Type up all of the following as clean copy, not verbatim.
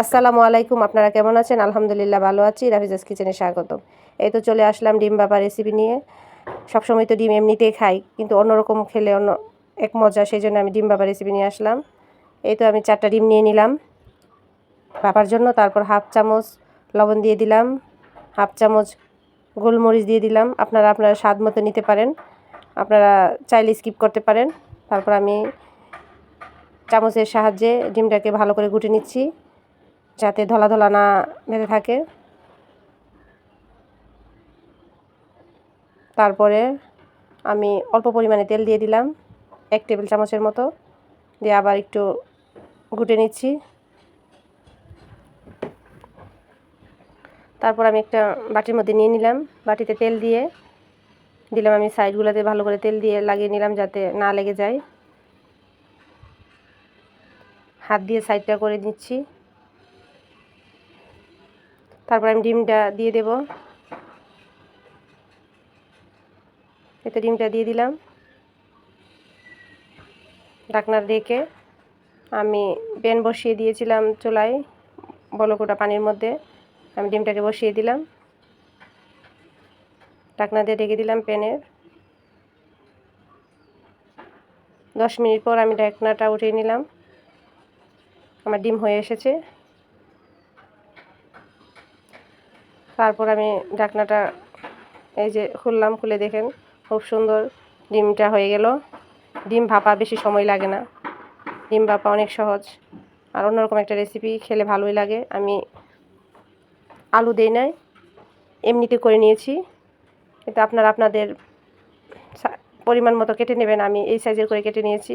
আসসালামু আলাইকুম। আপনারা কেমন আছেন? আলহামদুলিল্লাহ ভালো আছি। রাফিজাস কিচেনে স্বাগতম। এই তো চলে আসলাম ডিম ভাপা রেসিপি নিয়ে। সবসময় তো ডিম এমনিতেই খাই, কিন্তু অন্যরকম খেলে অন্য এক মজা, সেই জন্য আমি ডিম ভাপা রেসিপি নিয়ে আসলাম। এই তো আমি 4টা ডিম নিয়ে নিলাম ভাপার জন্য। তারপর হাফ চামচ লবণ দিয়ে দিলাম, হাফ চামচ গোলমরিচ দিয়ে দিলাম। আপনারা স্বাদ মতো নিতে পারেন, আপনারা চাইলে স্কিপ করতে পারেন। তারপর আমি চামচের সাহায্যে ডিমটাকে ভালো করে গুটে নিচ্ছি, যাতে ধলা ধলা না বেঁধে থাকে। তারপরে আমি অল্প পরিমাণে তেল দিয়ে দিলাম, 1 টেবিল চামচের মতো, দিয়ে আবার একটু গুটে নিচ্ছি। তারপর আমি একটা বাটির মধ্যে নিয়ে নিলাম, বাটিতে তেল দিয়ে দিলাম। আমি সাইডগুলোতে ভালো করে তেল দিয়ে লাগিয়ে নিলাম, যাতে না লেগে যায়। হাত দিয়ে সাইডটা করে নিচ্ছি। তারপর আমি ডিমটা দিয়ে দেব। এতে ডিমটা দিয়ে দিলাম। ঢাকনা রেখে আমি প্যান বসিয়ে দিয়েছিলাম চুলায়, বলকোটা পানির মধ্যে আমি ডিমটাকে বসিয়ে দিলাম। ঢাকনা দিয়ে ঢেকে দিলাম প্যানের। 10 মিনিট পর আমি ঢাকনাটা উঠিয়ে নিলাম। আমার ডিম হয়ে এসেছে। তারপর আমি ঢাকনাটা এই যে খুললাম, খুলে দেখেন খুব সুন্দর ডিমটা হয়ে গেল। ডিম ভাপা বেশি সময় লাগে না, ডিম ভাপা অনেক সহজ আর অন্যরকম একটা রেসিপি, খেলে ভালোই লাগে। আমি আলু দেই নাই, এমনিতে করে নিয়েছি। কিন্তু আপনারা আপনাদের পরিমাণ মতো কেটে নেবেন। আমি এই সাইজের করে কেটে নিয়েছি,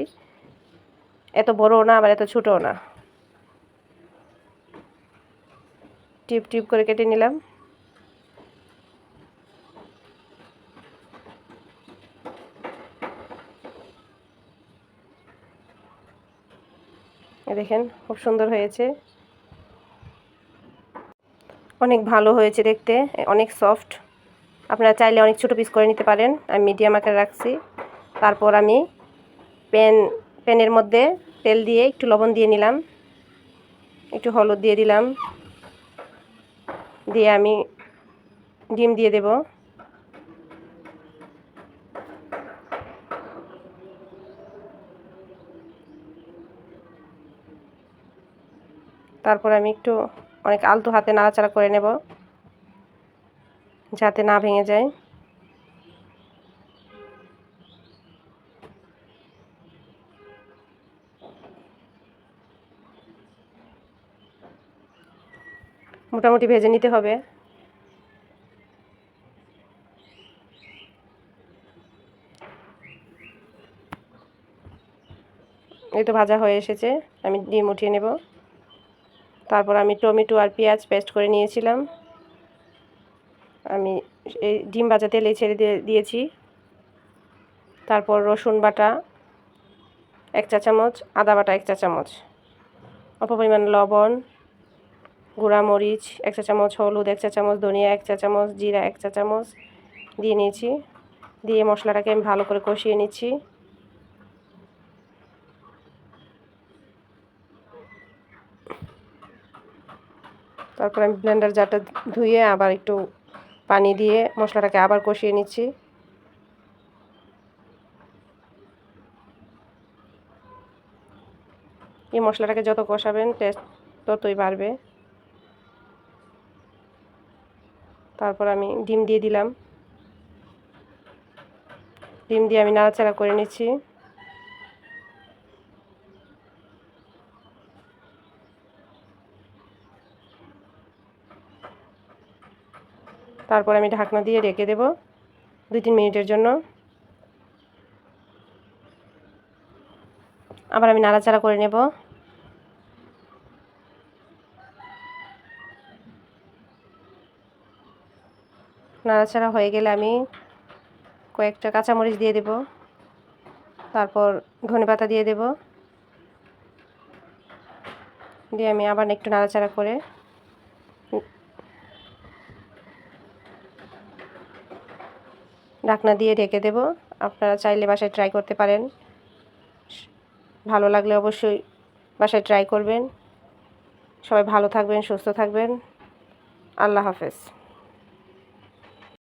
এত বড়ও না আবার এত ছোটও না। টিউব টিউব করে কেটে নিলাম। দেখেন খুব সুন্দর হয়েছে, অনেক ভালো হয়েছে দেখতে, অনেক সফট। আপনারা চাইলে অনেক ছোটো পিস করে নিতে পারেন। আমি মিডিয়াম আকারে রাখছি। তারপর আমি প্যানের মধ্যে তেল দিয়ে একটু লবণ দিয়ে নিলাম, একটু হলুদ দিয়ে দিলাম, দিয়ে আমি ডিম দিয়ে দেব। তারপর আমি একটু অনেক আলতো হাতে নাড়াচাড়া করে নেব, যাতে না ভেঙে যায়। মোটামুটি ভেজে নিতে হবে। এই তো ভাজা হয়ে এসেছে, আমি ডিম উঠিয়ে নেব। তারপর আমি টমেটো আর পেঁয়াজ পেস্ট করে নিয়েছিলাম, আমি এই ডিম ভাজা তেলে ছেড়ে দিয়েছি। তারপর রসুন বাটা 1 চা চামচ, আদা বাটা 1 চা চামচ, অল্প পরিমাণ লবণ, গুঁড়া মরিচ 1 চা চামচ, হলুদ 1 চা চামচ, ধনিয়া 1 চা চামচ, জিরা 1 চা চামচ দিয়ে নিয়েছি। দিয়ে মশলাটাকে আমি ভালো করে কষিয়ে নিচ্ছি। তারপর আমি ব্লেন্ডার জারটা ধুয়ে আবার একটু পানি দিয়ে মশলাটাকে আবার কষিয়ে নিচ্ছি। এই মশলাটাকে যত কষাবেন টেস্ট ততই বাড়বে। তারপর আমি ডিম দিয়ে দিলাম, ডিম দিয়ে আমি নাড়াচাড়া করে নিচ্ছি। তারপর আমি ঢাকনা দিয়ে রেখে দেব 2-3 মিনিটের জন্য। আবার আমি নাড়াচাড়া করে নেব। নাড়াচাড়া হয়ে গেলে আমি কয়েকটা কাঁচামরিচ দিয়ে দেব, তারপর ধনেপাতা দিয়ে দেব, দিয়ে আমি আবার একটু নাড়াচাড়া করে ঢাকনা দিয়ে ঢেকে দেব। আপনারা চাইলে বাসায় ট্রাই করতে পারেন, ভালো লাগলে অবশ্যই বাসায় ট্রাই করবেন। সবাই ভালো থাকবেন, সুস্থ থাকবেন। আল্লাহ হাফেজ।